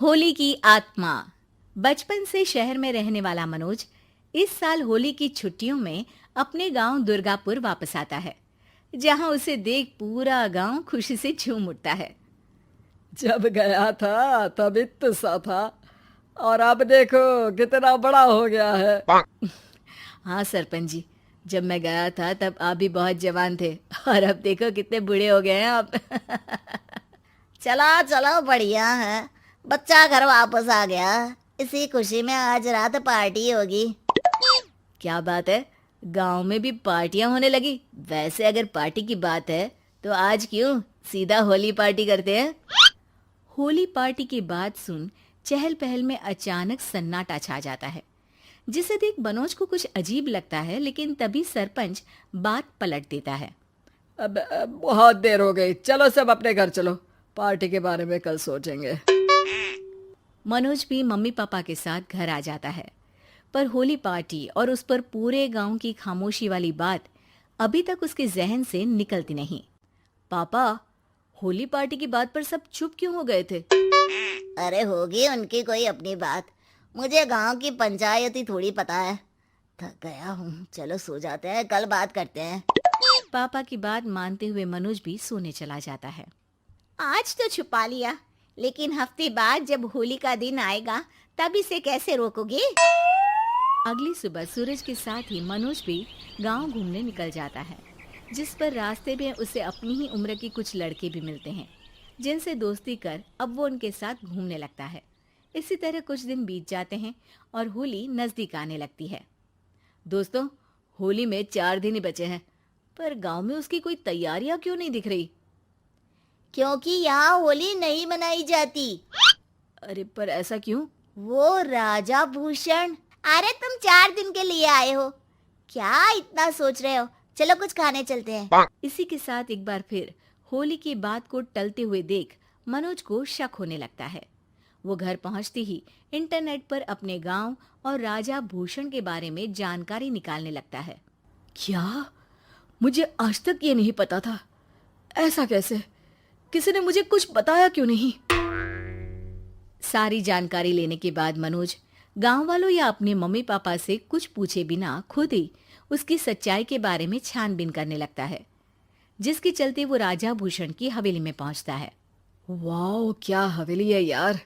होली की आत्मा। बचपन से शहर में रहने वाला मनोज इस साल होली की छुट्टियों में अपने गांव दुर्गापुर वापस आता है, जहां उसे देख पूरा गांव खुशी से झूम उठता है। जब गया था तब इतना सा था और अब देखो कितना बड़ा हो गया है। हाँ सरपंच जी, जब मैं गया था तब आप भी बहुत जवान थे और अब देखो कितने बूढ़े हो गए हैं आप। चलो चलो बढ़िया है। बच्चा घर वापस आ गया। इसी खुशी में आज रात पार्टी होगी। क्या बात है, गांव में भी पार्टियां होने लगी। वैसे अगर पार्टी की बात है तो आज क्यों सीधा होली पार्टी करते हैं। होली पार्टी की बात सुन चहल पहल में अचानक सन्नाटा छा जाता है, जिसे देख मनोज को कुछ अजीब लगता है, लेकिन तभी सरपंच बात पलट देता है। अब बहुत देर हो गई, चलो सब अपने घर चलो, पार्टी के बारे में कल सोचेंगे। मनोज भी मम्मी पापा के साथ घर आ जाता है, पर होली पार्टी और उस पर पूरे गांव की खामोशी वाली बात अभी तक उसके जहन से निकलती नहीं। पापा, होली पार्टी की बात पर सब चुप क्यों हो गए थे? अरे होगी उनकी कोई अपनी बात। मुझे गांव की पंचायत ही थोड़ी पता है। थक गया हूँ, चलो सो जाते हैं, कल बात करते हैं। पापा की बात मानते हुए मनोज भी सोने चला जाता है। आज तो छुपा लिया, लेकिन हफ्ते बाद जब होली का दिन आएगा तब इसे कैसे रोकोगे? अगली सुबह सूरज के साथ ही मनोज भी गांव घूमने निकल जाता है, जिस पर रास्ते में उसे अपनी ही उम्र के कुछ लड़के भी मिलते हैं, जिनसे दोस्ती कर अब वो उनके साथ घूमने लगता है। इसी तरह कुछ दिन बीत जाते हैं और होली नजदीक आने लगती है। दोस्तों, होली में 4 दिन ही बचे हैं, पर गांव में उसकी कोई तैयारियां क्यों नहीं दिख रही? क्योंकि यहाँ होली नहीं मनाई जाती। अरे पर ऐसा क्यों? वो राजा भूषण। अरे तुम 4 दिन के लिए आए हो, क्या इतना सोच रहे हो? चलो कुछ खाने चलते हैं। इसी के साथ एक बार फिर होली की बात को टलते हुए देख मनोज को शक होने लगता है। वो घर पहुंचते ही इंटरनेट पर अपने गांव और राजा भूषण के बारे में जानकारी निकालने लगता है। क्या? मुझे आज तक ये नहीं पता था। ऐसा कैसे? किसी ने मुझे कुछ बताया क्यों नहीं? सारी जानकारी लेने के बाद मनोज गांव वालों या अपने मम्मी पापा से कुछ पूछे बिना खुद ही उसकी सच्चाई के बारे में छानबीन करने लगता है, जिसके चलते वो राजा भूषण की हवेली में पहुंचता है। वाह, क्या हवेली है यार।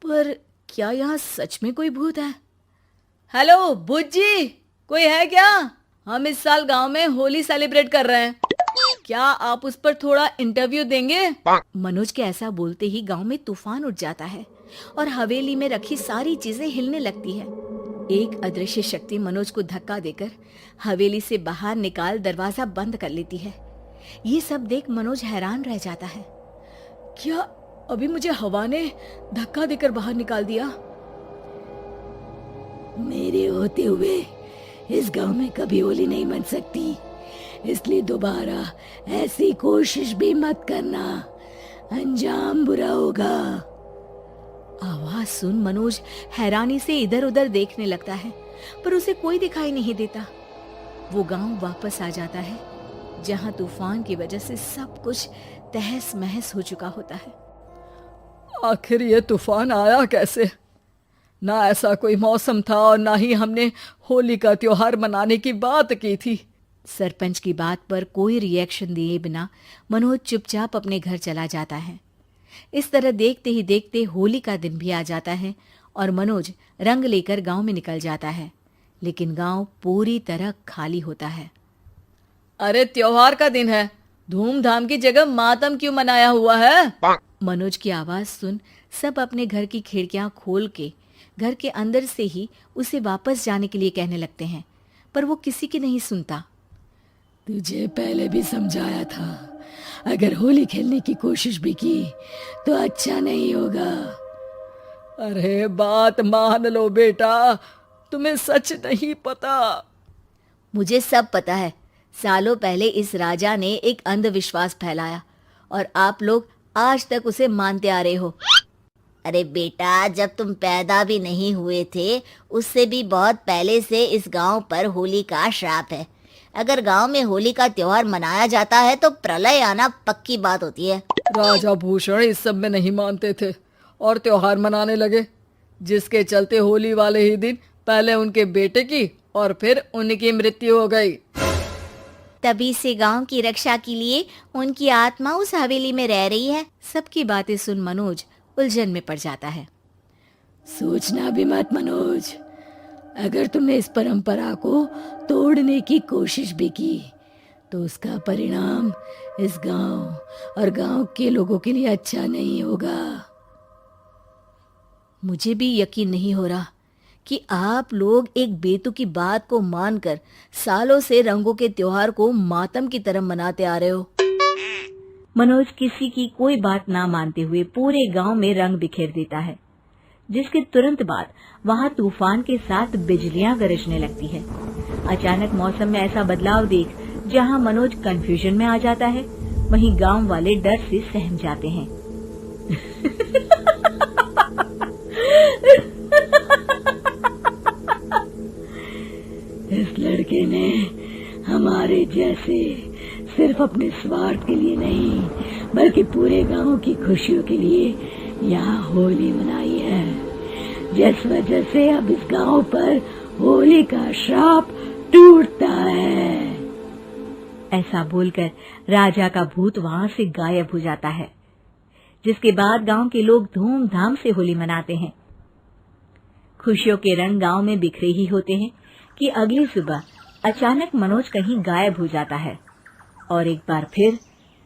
पर क्या यहाँ सच में कोई भूत है? हेलो भूत जी, कोई है क्या? हम इस साल गांव में होली सेलिब्रेट कर रहे हैं, क्या आप उस पर थोड़ा इंटरव्यू देंगे? मनोज के ऐसा बोलते ही गांव में तूफान उठ जाता है और हवेली में रखी सारी चीजें हिलने लगती है। एक अदृश्य शक्ति मनोज को धक्का देकर हवेली से बाहर निकाल दरवाजा बंद कर लेती है। ये सब देख मनोज हैरान रह जाता है। क्या अभी मुझे हवा ने धक्का देकर बाहर निकाल दिया? मेरे होते हुए इस गांव में कभी होली नहीं मन सकती, इसलिए दोबारा ऐसी कोशिश भी मत करना, अंजाम बुरा होगा। आवाज सुन मनोज हैरानी से इधर उधर देखने लगता है, पर उसे कोई दिखाई नहीं देता। वो गांव वापस आ जाता है, जहां तूफान की वजह से सब कुछ तहस महस हो चुका होता है। आखिर ये तूफान आया कैसे? ना ऐसा कोई मौसम था और ना ही हमने होली का त्योहार मनाने की बात की थी। सरपंच की बात पर कोई रिएक्शन दिए बिना मनोज चुपचाप अपने घर चला जाता है। इस तरह देखते ही देखते होली का दिन भी आ जाता है और मनोज रंग लेकर गांव में निकल जाता है, लेकिन गांव पूरी तरह खाली होता है। अरे त्योहार का दिन है, धूमधाम की जगह मातम क्यों मनाया हुआ है? मनोज की आवाज सुन सब अपने घर की खिड़कियां खोल के घर के अंदर से ही उसे वापस जाने के लिए कहने लगते हैं, पर वो किसी की नहीं सुनता। तुझे पहले भी समझाया था, अगर होली खेलने की कोशिश भी की तो अच्छा नहीं होगा। अरे बात मान लो बेटा, तुम्हें सच नहीं पता। मुझे सब पता है। सालों पहले इस राजा ने एक अंधविश्वास फैलाया और आप लोग आज तक उसे मानते आ रहे हो। अरे बेटा, जब तुम पैदा भी नहीं हुए थे उससे भी बहुत पहले से इस गांव पर होली का श्राप है। अगर गांव में होली का त्योहार मनाया जाता है तो प्रलय आना पक्की बात होती है। राजा भूषण इस सब में नहीं मानते थे और त्योहार मनाने लगे, जिसके चलते होली वाले ही दिन पहले उनके बेटे की और फिर उनकी मृत्यु हो गई। तभी से गांव की रक्षा के लिए उनकी आत्मा उस हवेली में रह रही है। सबकी बातें सुन मनोज उलझन में पड़ जाता है। सोचना भी मत मनोज, अगर तुमने इस परंपरा को तोड़ने की कोशिश भी की तो उसका परिणाम इस गांव और गांव के लोगों के लिए अच्छा नहीं होगा। मुझे भी यकीन नहीं हो रहा कि आप लोग एक बेतुकी बात को मानकर सालों से रंगों के त्योहार को मातम की तरह मनाते आ रहे हो। मनोज किसी की कोई बात ना मानते हुए पूरे गांव में रंग बिखेर देता है, जिसके तुरंत बाद वहां तूफान के साथ बिजलियां गरजने लगती है। अचानक मौसम में ऐसा बदलाव देख जहां मनोज कंफ्यूजन में आ जाता है, वहीं गांव वाले डर से सहम जाते हैं। इस लड़के ने हमारे जैसे सिर्फ अपने स्वार्थ के लिए नहीं बल्कि पूरे गांव की खुशियों के लिए यहाँ होली मनाई है, जिस वजह से अब इस गांव पर होली का श्राप टूटता है। ऐसा बोलकर राजा का भूत वहां से गायब हो जाता है, जिसके बाद गांव के लोग धूमधाम से होली मनाते हैं। खुशियों के रंग गांव में बिखरे ही होते हैं कि अगली सुबह अचानक मनोज कहीं गायब हो जाता है और एक बार फिर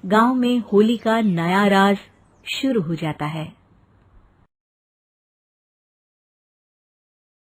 गांव में होली का नया राज शुरू हो जाता है।